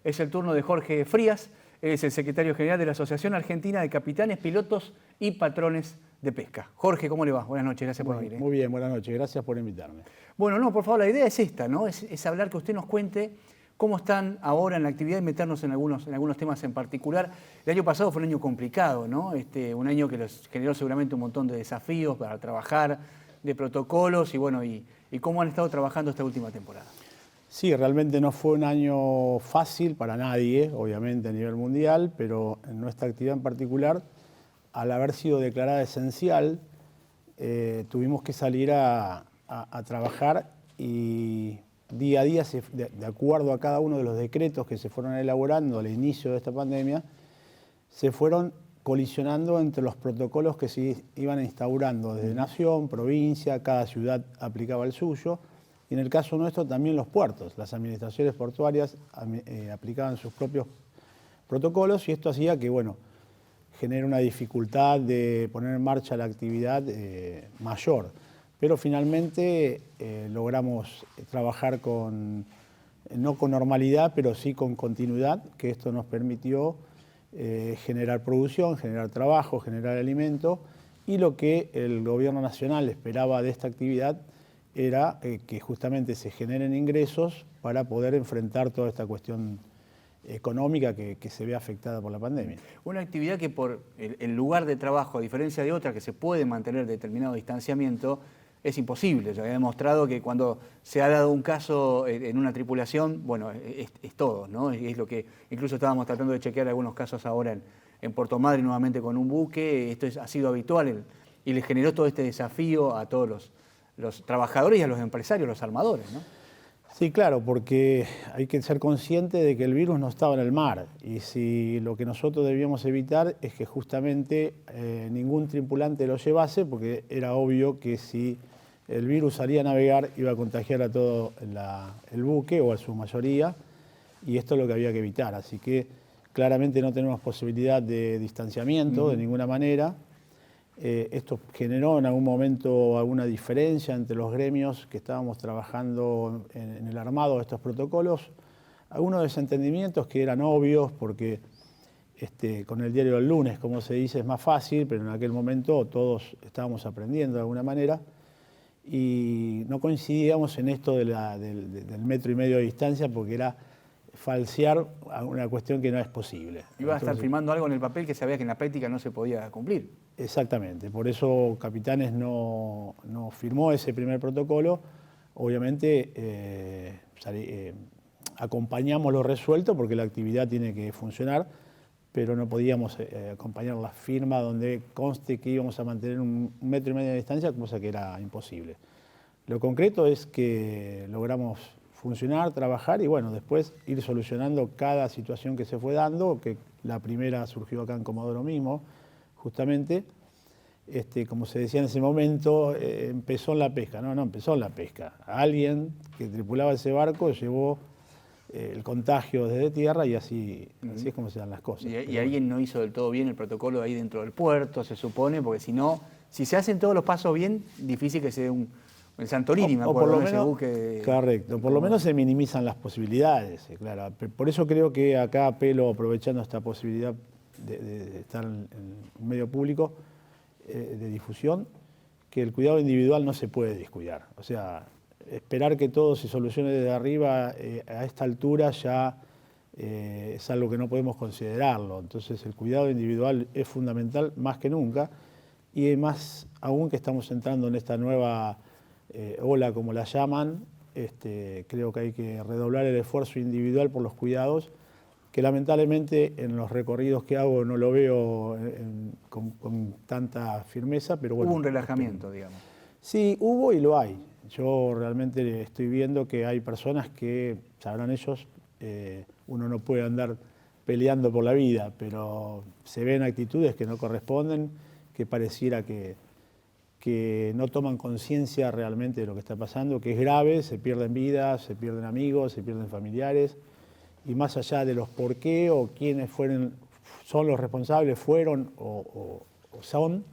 Es el turno de Jorge Frías, es el secretario general de la Asociación Argentina de Capitanes, Pilotos y Patrones de Pesca. Jorge, ¿cómo le va? Buenas noches, gracias por venir. Muy bien, buenas noches, gracias por invitarme. Bueno, no, por favor, la idea es esta, ¿no? Es hablar, que usted nos cuente cómo están ahora en la actividad y meternos en algunos temas en particular. El año pasado fue un año complicado, ¿no? Un año que les generó seguramente un montón de desafíos para trabajar, de protocolos y bueno, y cómo han estado trabajando esta última temporada. Sí, realmente no fue un año fácil para nadie, obviamente a nivel mundial, pero en nuestra actividad en particular, al haber sido declarada esencial, tuvimos que salir a trabajar y día a día, de acuerdo a cada uno de los decretos que se fueron elaborando al inicio de esta pandemia, se fueron colisionando entre los protocolos que se iban instaurando desde nación, provincia, cada ciudad aplicaba el suyo. Y en el caso nuestro también los puertos, las administraciones portuarias aplicaban sus propios protocolos y esto hacía que, bueno, genere una dificultad de poner en marcha la actividad mayor. Pero finalmente logramos trabajar no con normalidad, pero sí con continuidad, que esto nos permitió generar producción, generar trabajo, generar alimento, y lo que el gobierno nacional esperaba de esta actividad era que justamente se generen ingresos para poder enfrentar toda esta cuestión económica que se ve afectada por la pandemia. Una actividad que por el lugar de trabajo, a diferencia de otra que se puede mantener determinado distanciamiento, es imposible. Se había demostrado que cuando se ha dado un caso en una tripulación, bueno, es todo, ¿no? Es lo que incluso estábamos tratando de chequear algunos casos ahora en Puerto Madryn nuevamente con un buque. Esto ha sido habitual y le generó todo este desafío a todos los trabajadores y a los empresarios, los armadores, ¿no? Sí, claro, porque hay que ser consciente de que el virus no estaba en el mar y si lo que nosotros debíamos evitar es que justamente ningún tripulante lo llevase, porque era obvio que si el virus salía a navegar iba a contagiar a todo el buque o a su mayoría, y esto es lo que había que evitar. Así que claramente no tenemos posibilidad de distanciamiento de ninguna manera. Esto generó en algún momento alguna diferencia entre los gremios que estábamos trabajando en el armado de estos protocolos, algunos desentendimientos que eran obvios porque con el diario del lunes, como se dice, es más fácil, pero en aquel momento todos estábamos aprendiendo de alguna manera y no coincidíamos en esto del 1,5 metros de distancia porque era falsear una cuestión que no es posible. Iba a estar firmando algo en el papel que sabía que en la práctica no se podía cumplir. Exactamente, por eso Capitanes no firmó ese primer protocolo. Obviamente acompañamos lo resuelto porque la actividad tiene que funcionar, pero no podíamos acompañar la firma donde conste que íbamos a mantener 1,5 metros de distancia, cosa que era imposible. Lo concreto es que logramos funcionar, trabajar y bueno, después ir solucionando cada situación que se fue dando, que la primera surgió acá en Comodoro mismo, justamente, como se decía en ese momento, empezó en la pesca. No empezó en la pesca. Alguien que tripulaba ese barco llevó el contagio desde tierra y así es como se dan las cosas. Y alguien no hizo del todo bien el protocolo ahí dentro del puerto, se supone, porque si no, si se hacen todos los pasos bien, difícil que se dé el Santorini, me acuerdo, por lo menos, buque. correcto, por lo menos se minimizan las posibilidades, claro. Por eso creo que acá apelo, aprovechando esta posibilidad de estar en un medio público de difusión, que el cuidado individual no se puede descuidar. O sea, esperar que todo se solucione desde arriba a esta altura ya es algo que no podemos considerarlo. Entonces el cuidado individual es fundamental más que nunca y más aún que estamos entrando en esta nueva ola, como la llaman, creo que hay que redoblar el esfuerzo individual por los cuidados, que lamentablemente en los recorridos que hago no lo veo con tanta firmeza, pero bueno. Hubo un relajamiento, digamos. Sí, hubo y lo hay. Yo realmente estoy viendo que hay personas que, sabrán ellos, uno no puede andar peleando por la vida, pero se ven actitudes que no corresponden, que pareciera que no toman conciencia realmente de lo que está pasando, que es grave, se pierden vidas, se pierden amigos, se pierden familiares, y más allá de los por qué o quiénes son los responsables, fueron o son,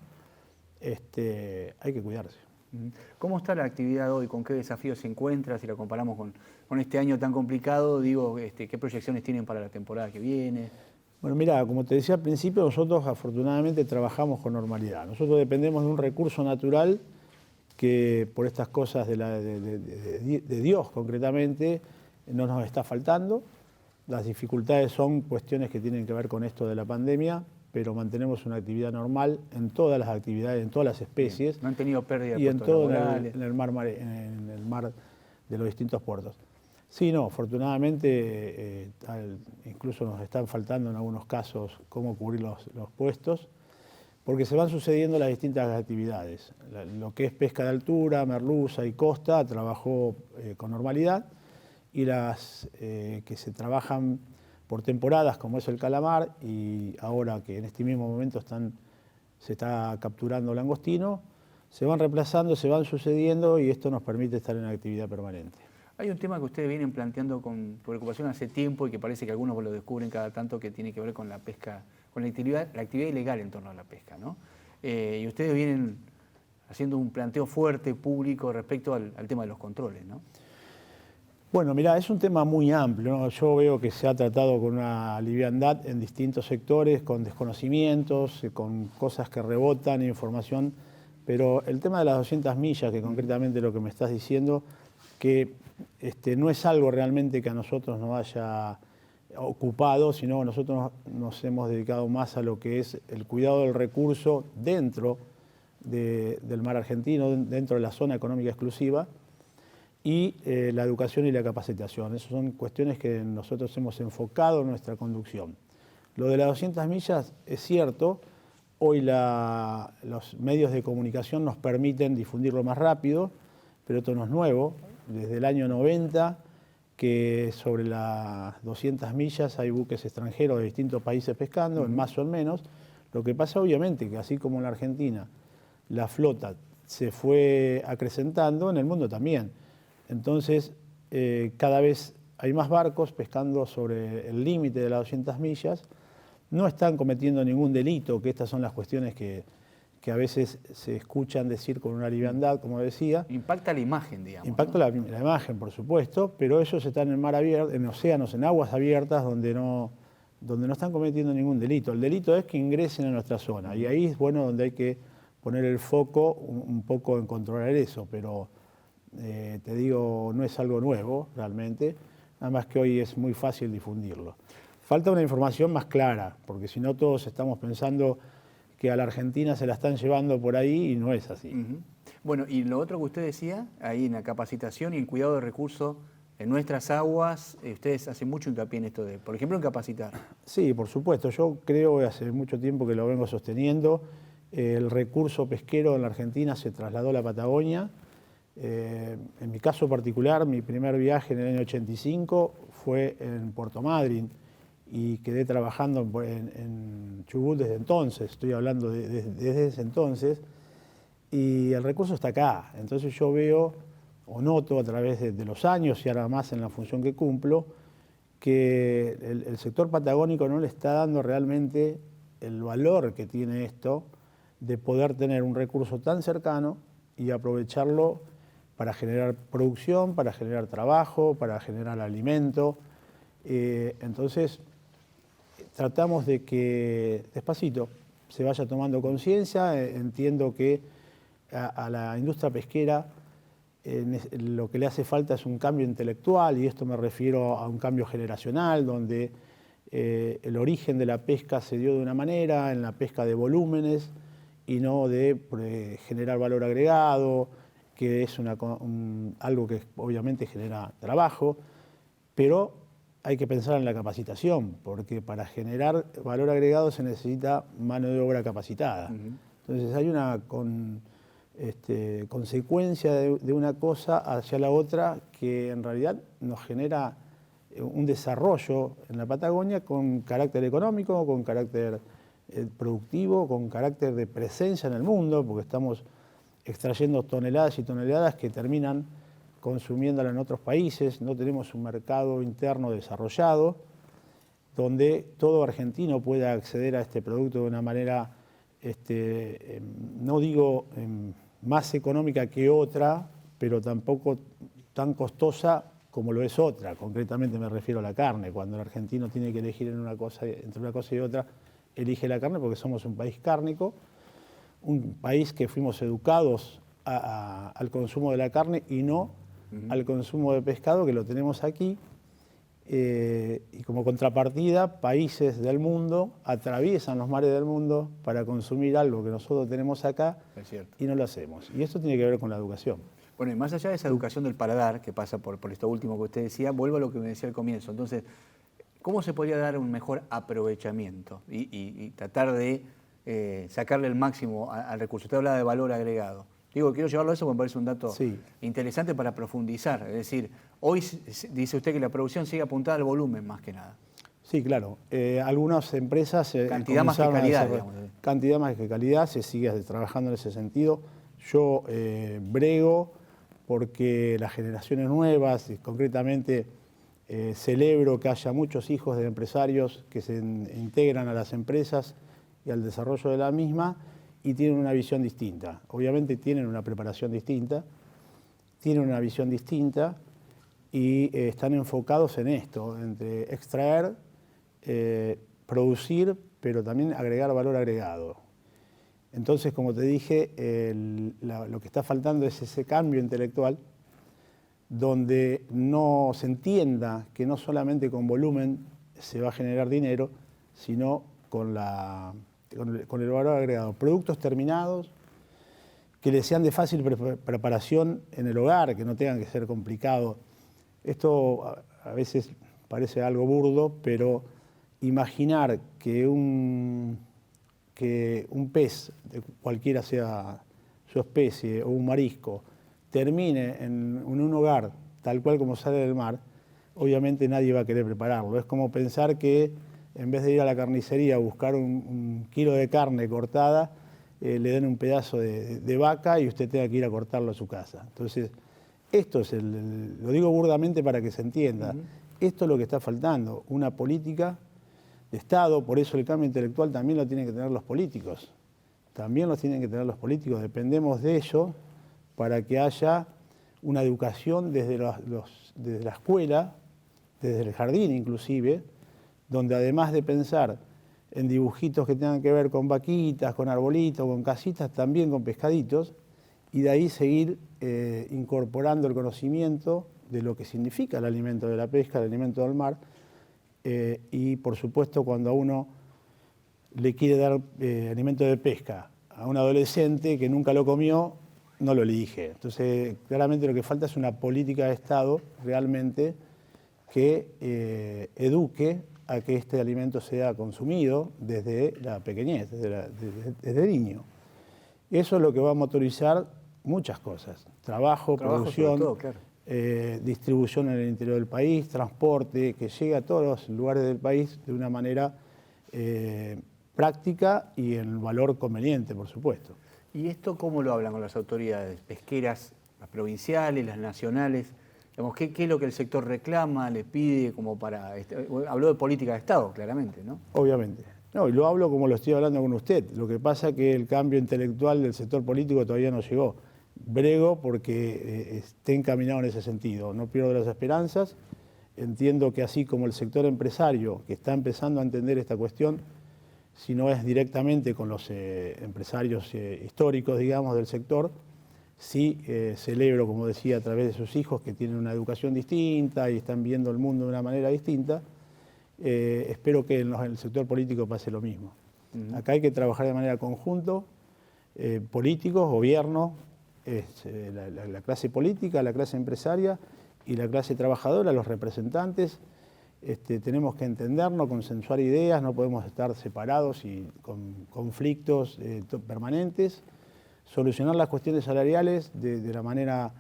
hay que cuidarse. ¿Cómo está la actividad hoy? ¿Con qué desafíos se encuentra? Si la comparamos con este año tan complicado, digo, ¿qué proyecciones tienen para la temporada que viene? Bueno, mira, como te decía al principio, nosotros afortunadamente trabajamos con normalidad. Nosotros dependemos de un recurso natural que por estas cosas de Dios concretamente no nos está faltando. Las dificultades son cuestiones que tienen que ver con esto de la pandemia, pero mantenemos una actividad normal en todas las actividades, en todas las especies. No han tenido pérdida de y en puestos todo laborales. en el mar de los distintos puertos. Sí, no, afortunadamente incluso nos están faltando en algunos casos cómo cubrir los puestos, porque se van sucediendo las distintas actividades. Lo que es pesca de altura, merluza y costa trabajó con normalidad, y las que se trabajan por temporadas, como es el calamar, y ahora que en este mismo momento se está capturando langostino, se van reemplazando, se van sucediendo, y esto nos permite estar en actividad permanente. Hay un tema que ustedes vienen planteando con preocupación hace tiempo y que parece que algunos lo descubren cada tanto, que tiene que ver con la pesca, con la actividad ilegal en torno a la pesca, ¿no? Y ustedes vienen haciendo un planteo fuerte, público, respecto al tema de los controles, ¿no? Bueno, mirá, es un tema muy amplio, ¿no? Yo veo que se ha tratado con una liviandad en distintos sectores, con desconocimientos, con cosas que rebotan, información, pero el tema de las 200 millas, que concretamente lo que me estás diciendo, que no es algo realmente que a nosotros nos haya ocupado, sino nosotros nos hemos dedicado más a lo que es el cuidado del recurso dentro del mar argentino, dentro de la zona económica exclusiva, y la educación y la capacitación. Esas son cuestiones que nosotros hemos enfocado en nuestra conducción. Lo de las 200 millas es cierto, hoy los medios de comunicación nos permiten difundirlo más rápido, pero esto no es nuevo. Desde el año 90, que sobre las 200 millas hay buques extranjeros de distintos países pescando, en más o en menos. Lo que pasa obviamente que así como en la Argentina la flota se fue acrecentando, en el mundo también. Entonces, cada vez hay más barcos pescando sobre el límite de las 200 millas, no están cometiendo ningún delito, que estas son las cuestiones que a veces se escuchan decir con una liviandad, como decía. Impacta la imagen, digamos. Impacta, ¿no? la imagen, por supuesto, pero ellos están en mar abierto, en océanos, en aguas abiertas, donde no están cometiendo ningún delito. El delito es que ingresen a nuestra zona, y ahí es bueno donde hay que poner el foco un poco en controlar eso, pero te digo, no es algo nuevo realmente, nada más que hoy es muy fácil difundirlo. Falta una información más clara, porque si no todos estamos pensando que a la Argentina se la están llevando por ahí, y no es así. Bueno, y lo otro que usted decía, ahí en la capacitación y el cuidado de recursos en nuestras aguas, ustedes hacen mucho hincapié en esto de, por ejemplo, en capacitar. Sí, por supuesto. Yo creo, hace mucho tiempo que lo vengo sosteniendo, el recurso pesquero en la Argentina se trasladó a la Patagonia. En mi caso particular, mi primer viaje en el año 85 fue en Puerto Madryn, y quedé trabajando en Chubut desde entonces, estoy hablando desde ese entonces, y el recurso está acá. Entonces yo veo o noto a través de los años, y ahora más en la función que cumplo, que el sector patagónico no le está dando realmente el valor que tiene esto de poder tener un recurso tan cercano y aprovecharlo para generar producción, para generar trabajo, para generar alimento. Entonces, tratamos de que despacito se vaya tomando conciencia. Entiendo que a la industria pesquera lo que le hace falta es un cambio intelectual, y esto me refiero a un cambio generacional, donde el origen de la pesca se dio de una manera, en la pesca de volúmenes, y no de generar valor agregado, que es algo que obviamente genera trabajo, pero hay que pensar en la capacitación, porque para generar valor agregado se necesita mano de obra capacitada. Entonces hay una consecuencia de una cosa hacia la otra, que en realidad nos genera un desarrollo en la Patagonia con carácter económico, con carácter productivo, con carácter de presencia en el mundo, porque estamos extrayendo toneladas y toneladas que terminan consumiéndola en otros países. No tenemos un mercado interno desarrollado donde todo argentino pueda acceder a este producto de una manera, no digo más económica que otra, pero tampoco tan costosa como lo es otra. Concretamente me refiero a la carne. Cuando el argentino tiene que elegir entre una cosa y otra, elige la carne porque somos un país cárnico, un país que fuimos educados al consumo de la carne y no al consumo de pescado, que lo tenemos aquí. Y como contrapartida, países del mundo atraviesan los mares del mundo para consumir algo que nosotros tenemos acá y no lo hacemos. Y esto tiene que ver con la educación. Bueno, y más allá de esa educación del paladar, que pasa por esto último que usted decía, vuelvo a lo que me decía al comienzo. Entonces, ¿cómo se podría dar un mejor aprovechamiento y tratar de sacarle el máximo al recurso? Usted hablaba de valor agregado. Digo, quiero llevarlo a eso porque me parece un dato interesante para profundizar. Es decir, hoy dice usted que la producción sigue apuntada al volumen más que nada. Sí, claro. Algunas empresas... cantidad más que calidad, digamos. Cantidad más que calidad, se sigue trabajando en ese sentido. Yo brego porque las generaciones nuevas, y concretamente celebro que haya muchos hijos de empresarios que se integran a las empresas y al desarrollo de la misma y tienen una visión distinta. Obviamente tienen una preparación distinta, tienen una visión distinta y están enfocados en esto, entre extraer, producir, pero también agregar valor agregado. Entonces, como te dije, lo que está faltando es ese cambio intelectual donde no se entienda que no solamente con volumen se va a generar dinero, sino con el valor agregado. Productos terminados que les sean de fácil preparación en el hogar, que no tengan que ser complicados. Esto a veces parece algo burdo, pero imaginar que un pez, cualquiera sea su especie, o un marisco, termine en un hogar tal cual como sale del mar, obviamente nadie va a querer prepararlo. Es como pensar que en vez de ir a la carnicería a buscar un kilo de carne cortada, le den un pedazo de vaca y usted tenga que ir a cortarlo a su casa. Entonces, esto es lo digo burdamente para que se entienda, esto es lo que está faltando, una política de Estado. Por eso el cambio intelectual también lo tienen que tener los políticos. También lo tienen que tener los políticos. Dependemos de ello para que haya una educación desde la escuela, desde el jardín inclusive, donde además de pensar en dibujitos que tengan que ver con vaquitas, con arbolitos, con casitas, también con pescaditos, y de ahí seguir incorporando el conocimiento de lo que significa el alimento de la pesca, el alimento del mar. Y por supuesto, cuando a uno le quiere dar alimento de pesca a un adolescente que nunca lo comió, no lo elige. Entonces, claramente lo que falta es una política de Estado realmente que eduque a que este alimento sea consumido desde la pequeñez, desde niño. Eso es lo que va a motorizar muchas cosas: trabajo, producción, todo, claro. Distribución en el interior del país, transporte, que llegue a todos los lugares del país de una manera práctica y en valor conveniente, por supuesto. ¿Y esto cómo lo hablan con las autoridades pesqueras, las provinciales, las nacionales? Digamos, ¿qué es lo que el sector reclama, les pide como para...? Habló de política de Estado, claramente, ¿no? Obviamente. No, y lo hablo como lo estoy hablando con usted. Lo que pasa es que el cambio intelectual del sector político todavía no llegó. Brego porque esté encaminado en ese sentido. No pierdo las esperanzas. Entiendo que así como el sector empresario, que está empezando a entender esta cuestión, si no es directamente con los empresarios históricos, digamos, del sector, sí celebro, como decía, a través de sus hijos que tienen una educación distinta y están viendo el mundo de una manera distinta. Espero que en el sector político pase lo mismo. Acá hay que trabajar de manera conjunta, políticos, gobierno, la clase política, la clase empresaria y la clase trabajadora, los representantes. Tenemos que entendernos, consensuar ideas, no podemos estar separados y con conflictos permanentes, solucionar las cuestiones salariales de la manera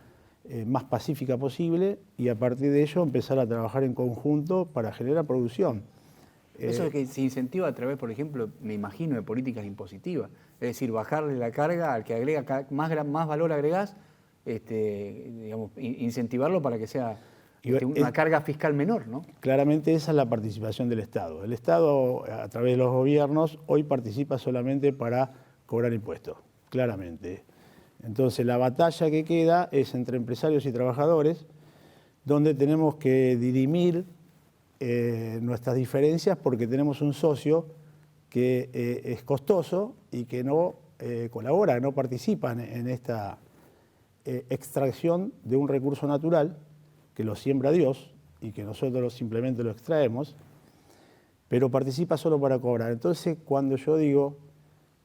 más pacífica posible y a partir de ello empezar a trabajar en conjunto para generar producción. Eso es que se incentiva a través, por ejemplo, me imagino, de políticas impositivas, es decir, bajarle la carga al que agrega más valor agregás, digamos, incentivarlo para que sea una carga fiscal menor, ¿no? Claramente esa es la participación del Estado. El Estado, a través de los gobiernos, hoy participa solamente para cobrar impuestos, claramente. Entonces la batalla que queda es entre empresarios y trabajadores, donde tenemos que dirimir nuestras diferencias porque tenemos un socio que es costoso y que no colabora, no participa en esta extracción de un recurso natural que lo siembra Dios y que nosotros simplemente lo extraemos, pero participa solo para cobrar. Entonces, cuando yo digo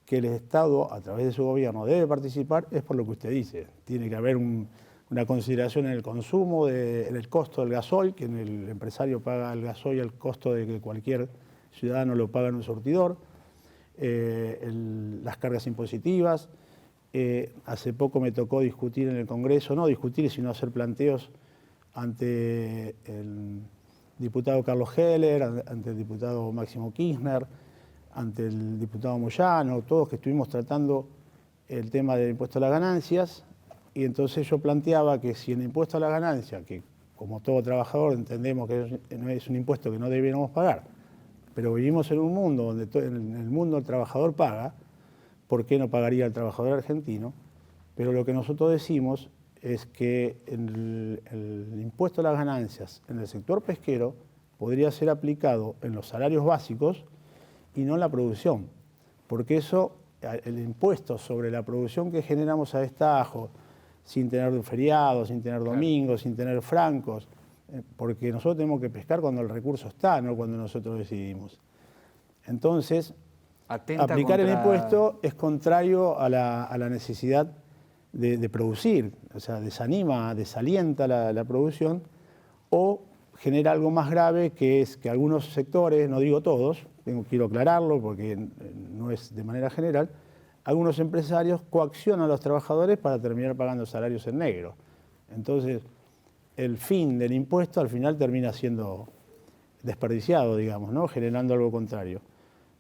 que el Estado, a través de su gobierno, debe participar, es por lo que usted dice. Tiene que haber una consideración en el consumo, en el costo del gasoil, que el empresario paga el gasoil al costo de que cualquier ciudadano lo paga en un surtidor, las cargas impositivas. Hace poco me tocó discutir en el Congreso, no discutir, sino hacer planteos ante el diputado Carlos Heller, ante el diputado Máximo Kirchner, ante el diputado Moyano, todos que estuvimos tratando el tema del impuesto a las ganancias, y entonces yo planteaba que si el impuesto a la ganancia, que como todo trabajador entendemos que es un impuesto que no debiéramos pagar, pero vivimos en un mundo donde en el mundo el trabajador paga, ¿por qué no pagaría el trabajador argentino? Pero lo que nosotros decimos es que el impuesto a las ganancias en el sector pesquero podría ser aplicado en los salarios básicos y no en la producción, porque eso, el impuesto sobre la producción que generamos a destajo, sin tener feriados, sin tener domingos, sin tener francos, porque nosotros tenemos que pescar cuando el recurso está, no cuando nosotros decidimos. Entonces, aplicar el impuesto es contrario a la necesidad de producir, o sea, desalienta la producción, o genera algo más grave, que es que algunos sectores, no digo todos, quiero aclararlo porque no es de manera general, algunos empresarios coaccionan a los trabajadores para terminar pagando salarios en negro. Entonces, el fin del impuesto al final termina siendo desperdiciado, digamos, ¿no? Generando algo contrario.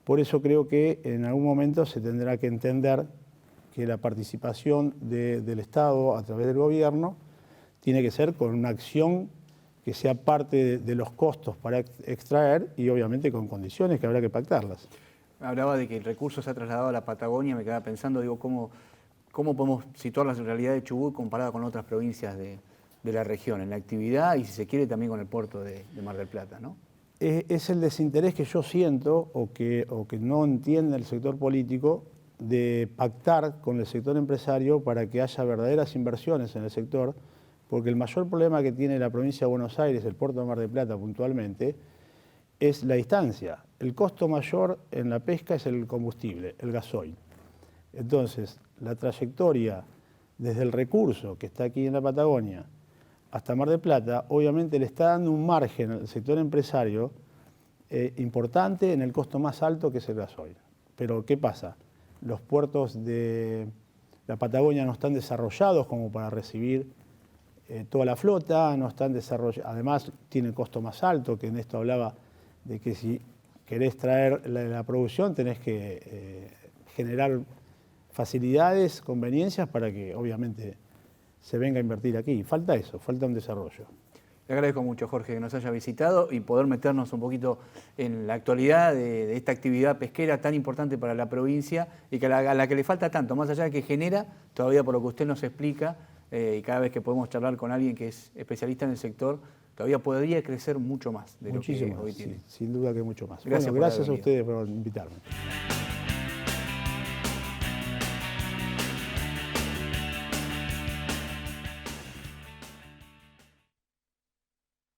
Por eso creo que en algún momento se tendrá que entender que la participación del Estado a través del gobierno tiene que ser con una acción que sea parte de los costos para extraer y obviamente con condiciones que habrá que pactarlas. Hablaba de que el recurso se ha trasladado a la Patagonia, me quedaba pensando, digo, ¿cómo podemos situar la realidad de Chubut comparada con otras provincias de la región, en la actividad y si se quiere también con el puerto de Mar del Plata, ¿no? Es el desinterés que yo siento o que no entiende el sector político de pactar con el sector empresario para que haya verdaderas inversiones en el sector, porque el mayor problema que tiene la provincia de Buenos Aires, el puerto de Mar del Plata puntualmente, es la distancia. El costo mayor en la pesca es el combustible, el gasoil. Entonces, la trayectoria desde el recurso que está aquí en la Patagonia hasta Mar del Plata, obviamente le está dando un margen al sector empresario importante en el costo más alto que es el gasoil. Pero, ¿qué pasa? Los puertos de la Patagonia no están desarrollados como para recibir toda la flota, no están desarrollados, además tiene costo más alto, que en esto hablaba de que si querés traer la producción tenés que generar facilidades, conveniencias para que obviamente se venga a invertir aquí. Falta eso, falta un desarrollo. Le agradezco mucho, Jorge, que nos haya visitado y poder meternos un poquito en la actualidad de esta actividad pesquera tan importante para la provincia y que a la que le falta tanto, más allá de que genera, todavía por lo que usted nos explica, y cada vez que podemos charlar con alguien que es especialista en el sector, todavía podría crecer mucho más de Muchísimo lo que hoy tiene. Sí, sin duda que mucho más. Gracias, bueno, gracias a ustedes por invitarme.